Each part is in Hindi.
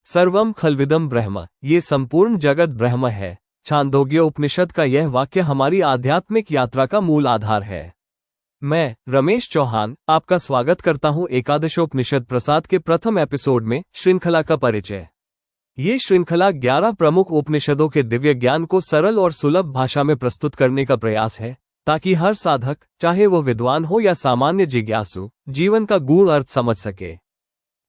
सर्वम खल्विदम ब्रह्म, ये संपूर्ण जगत ब्रह्म है। छांदोग्य उपनिषद का यह वाक्य हमारी आध्यात्मिक यात्रा का मूल आधार है। मैं रमेश चौहान आपका स्वागत करता हूं एकादशोपनिषद प्रसाद के प्रथम एपिसोड में श्रृंखला का परिचय। ये श्रृंखला 11 प्रमुख उपनिषदों के दिव्य ज्ञान को सरल और सुलभ भाषा में प्रस्तुत करने का प्रयास है, ताकि हर साधक, चाहे वो विद्वान हो या सामान्य जिज्ञासु, जीवन का गूढ़ अर्थ समझ सके।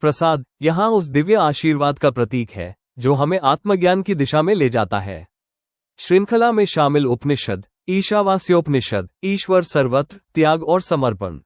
प्रसाद यहाँ उस दिव्य आशीर्वाद का प्रतीक है जो हमें आत्मज्ञान की दिशा में ले जाता है। श्रृंखला में शामिल उपनिषद: ईशावास्योपनिषद, ईश्वर सर्वत्र, त्याग और समर्पण;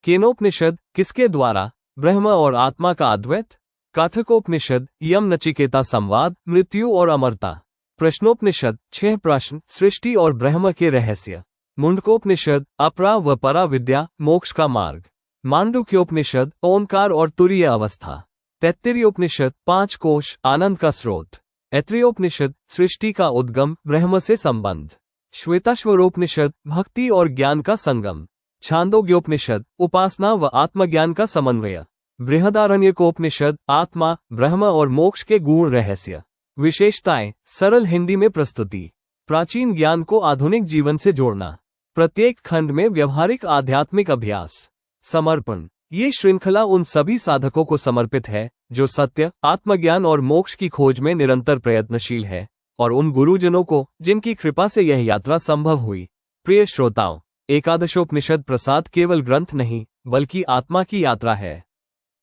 केनोपनिषद, किसके द्वारा, ब्रह्म और आत्मा का अद्वैत; काठकोपनिषद, यम नचिकेता संवाद, मृत्यु और अमरता; प्रश्नोपनिषद, 6 प्रश्न, सृष्टि और ब्रह्म के रहस्य; मुंडकोपनिषद, अपरा व परा विद्या, मोक्ष का मार्ग; मांडुक्योपनिषद, ओंकार और तुरीय अवस्था; तैत्तिरीयोपनिषद, 5 कोश, आनंद का स्रोत; ऐत्रेयोपनिषद, सृष्टि का उद्गम, ब्रह्म से संबंध; श्वेताश्वरोपनिषद, भक्ति और ज्ञान का संगम; छांदोग्योपनिषद, उपासना व आत्मज्ञान का समन्वय; बृहदारण्यकोपनिषद, आत्मा, ब्रह्म और मोक्ष के गूढ़ रहस्य। विशेषताएं: सरल हिंदी में प्रस्तुति, प्राचीन ज्ञान को आधुनिक जीवन से जोड़ना, प्रत्येक खंड में व्यवहारिक आध्यात्मिक अभ्यास। समर्पण: ये श्रृंखला उन सभी साधकों को समर्पित है जो सत्य, आत्मज्ञान और मोक्ष की खोज में निरंतर प्रयत्नशील है, और उन गुरुजनों को जिनकी कृपा से यह यात्रा संभव हुई। प्रिय श्रोताओं, एकादशोपनिषद प्रसाद केवल ग्रंथ नहीं, बल्कि आत्मा की यात्रा है।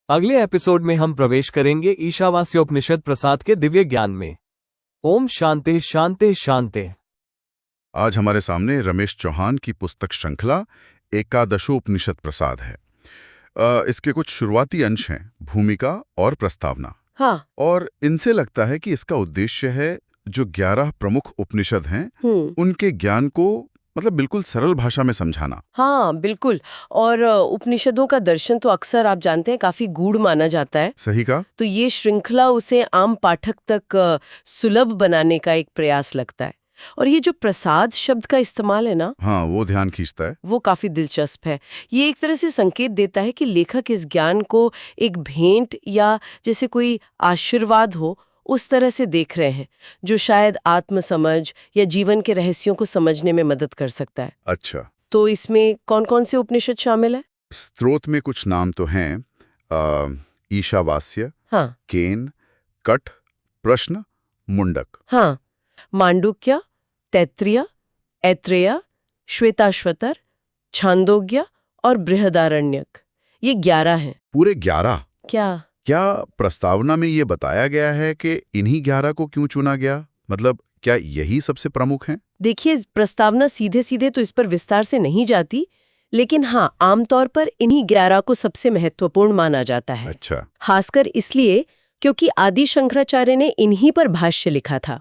अगले एपिसोड में हम प्रवेश करेंगे ईशावास्योपनिषद प्रसाद के दिव्य ज्ञान में। ओम शांति शांति शांति। आज हमारे सामने रमेश चौहान की पुस्तक श्रृंखला एकादशोपनिषद प्रसाद है। इसके कुछ शुरुआती अंश हैं, भूमिका और प्रस्तावना। हाँ। और इनसे लगता है कि इसका उद्देश्य है जो 11 प्रमुख उपनिषद हैं उनके ज्ञान को बिल्कुल सरल भाषा में समझाना। हाँ बिल्कुल। और उपनिषदों का दर्शन तो अक्सर आप जानते हैं काफी गूढ़ माना जाता है। सही कहा। तो ये श्रृंखला उसे आम पाठक तक सुलभ बनाने का एक प्रयास लगता है। और ये जो प्रसाद शब्द का इस्तेमाल है ना, हाँ, वो ध्यान खींचता है। वो काफी दिलचस्प है। ये एक तरह से संकेत देता है कि लेखक इस ज्ञान को एक भेंट या जैसे कोई आशीर्वाद हो उस तरह से देख रहे हैं, जो शायद आत्मसमझ या जीवन के रहस्यों को समझने में मदद कर सकता है। अच्छा, तो इसमें कौन कौन से उपनिषद शामिल है? स्त्रोत में कुछ नाम तो हैं: ईशावास्य, हाँ, केन, कठ, प्रश्न, मुंडक। हाँ, मांडुक्य, तैत्तिरीय, ऐत्रेय, श्वेताश्वतर, छांदोग्य और बृहदारण्यक। ये 11 हैं। पूरे 11? क्या प्रस्तावना में ये बताया गया है कि इन्हीं 11 को क्यों चुना गया? क्या यही सबसे प्रमुख हैं? देखिए, प्रस्तावना सीधे सीधे तो इस पर विस्तार से नहीं जाती, लेकिन हाँ, आमतौर पर इन्हीं 11 को सबसे महत्वपूर्ण माना जाता है। अच्छा। खासकर इसलिए क्योंकि आदि शंकराचार्य ने इन्हीं पर भाष्य लिखा था।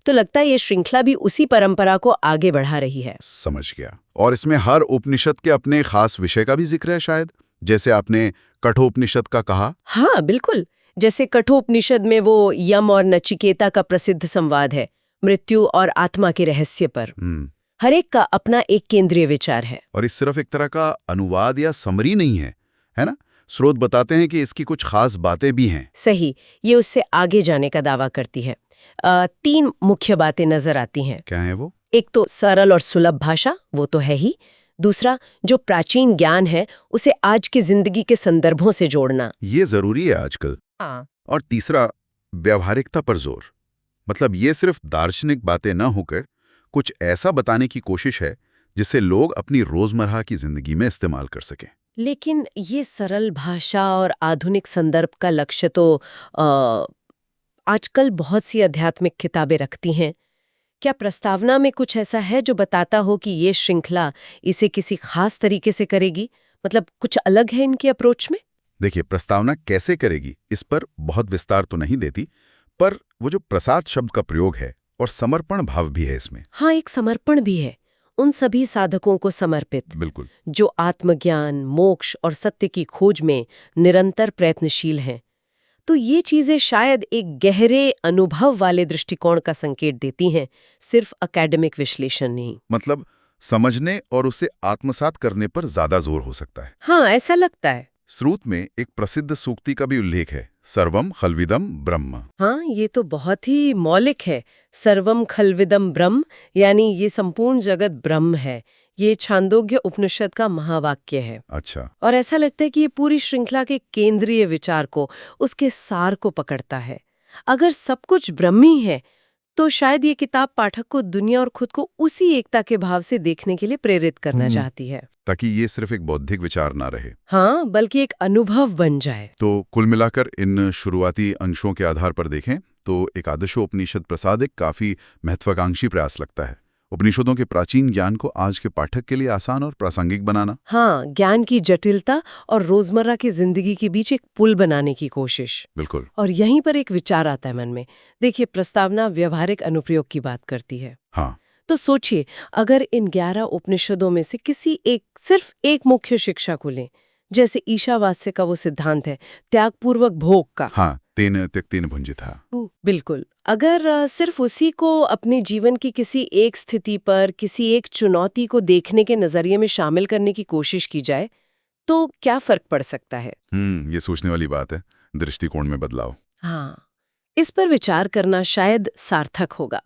तो लगता है ये श्रृंखला भी उसी परंपरा को आगे बढ़ा रही है। समझ गया। और इसमें हर उपनिषद के अपने खास विषय का भी जिक्र है शायद, जैसे आपने कठोपनिषद का कहा। हाँ बिल्कुल। जैसे कठोपनिषद में वो यम और नचिकेता का प्रसिद्ध संवाद है, मृत्यु और आत्मा के रहस्य पर। हर एक का अपना एक केंद्रीय विचार है। और इस सिर्फ एक तरह का अनुवाद या समरी नहीं है, है ना? स्रोत बताते हैं कि इसकी कुछ खास बातें भी हैं। सही, ये उससे आगे जाने का दावा करती है। 3 मुख्य बातें नजर आती हैं। क्या है वो? एक तो सरल और सुलभ भाषा, वो तो है ही। दूसरा, जो प्राचीन ज्ञान है उसे आज की जिंदगी के संदर्भों से जोड़ना, ये जरूरी है आजकल। हाँ। और तीसरा, व्यावहारिकता पर जोर। ये सिर्फ दार्शनिक बातें न होकर कुछ ऐसा बताने की कोशिश है जिसे लोग अपनी रोजमर्रा की जिंदगी में इस्तेमाल कर सकें। लेकिन ये सरल भाषा और आधुनिक संदर्भ का लक्ष्य तो आजकल बहुत सी आध्यात्मिक किताबें रखती हैं। क्या प्रस्तावना में कुछ ऐसा है जो बताता हो कि ये श्रृंखला इसे किसी खास तरीके से करेगी? कुछ अलग है इनकी अप्रोच में? देखिए, प्रस्तावना कैसे करेगी इस पर बहुत विस्तार तो नहीं देती, पर वो जो प्रसाद शब्द का प्रयोग है और समर्पण भाव भी है इसमें। हाँ, एक समर्पण भी है, उन सभी साधकों को समर्पित, बिल्कुल, जो आत्मज्ञान, मोक्ष और सत्य की खोज में निरंतर प्रयत्नशील हैं। तो ये चीजें शायद एक गहरे अनुभव वाले दृष्टिकोण का संकेत देती हैं, सिर्फ एकेडमिक विश्लेषण नहीं। समझने और उसे आत्मसात करने पर ज्यादा जोर हो सकता है। हाँ, ऐसा लगता है। स्रोत में एक प्रसिद्ध सूक्ति का भी उल्लेख है, सर्वम खलविदम ब्रह्म। हाँ, ये तो बहुत ही मौलिक है। सर्वम खल्विदम ब्रह्म, यानी ये संपूर्ण जगत ब्रह्म है। ये छांदोग्य उपनिषद का महावाक्य है। अच्छा। और ऐसा लगता है कि ये पूरी श्रृंखला के केंद्रीय विचार को, उसके सार को पकड़ता है। अगर सब कुछ ब्रह्मी है, तो शायद ये किताब पाठक को दुनिया और खुद को उसी एकता के भाव से देखने के लिए प्रेरित करना चाहती है, ताकि ये सिर्फ एक बौद्धिक विचार ना रहे। हाँ, बल्कि एक अनुभव बन जाए। तो कुल मिलाकर इन शुरुआती अंशों के आधार पर देखें तो एकादशोपनिषद प्रसाद एक काफी महत्वाकांक्षी प्रयास लगता है। उपनिषदों के प्राचीन ज्ञान को आज के पाठक के लिए आसान और प्रासंगिक बनाना। हाँ, ज्ञान की जटिलता और रोजमर्रा की जिंदगी के बीच एक पुल बनाने की कोशिश। बिल्कुल। और यहीं पर एक विचार आता है मन में। देखिए, प्रस्तावना व्यवहारिक अनुप्रयोग की बात करती है। हाँ। तो सोचिए, अगर इन 11 उपनिषदों में से सिर्फ एक मुख्य शिक्षा को लें, जैसे ईशावास्य का वो सिद्धांत है, त्यागपूर्वक भोग का। हाँ, तेन त्यक्तेन भुंजिता। बिल्कुल। अगर सिर्फ उसी को अपने जीवन की किसी एक स्थिति पर, किसी एक चुनौती को देखने के नजरिए में शामिल करने की कोशिश की जाए, तो क्या फर्क पड़ सकता है? ये सोचने वाली बात है। दृष्टिकोण में बदलाव। हाँ, इस पर विचार करना शायद सार्थक होगा।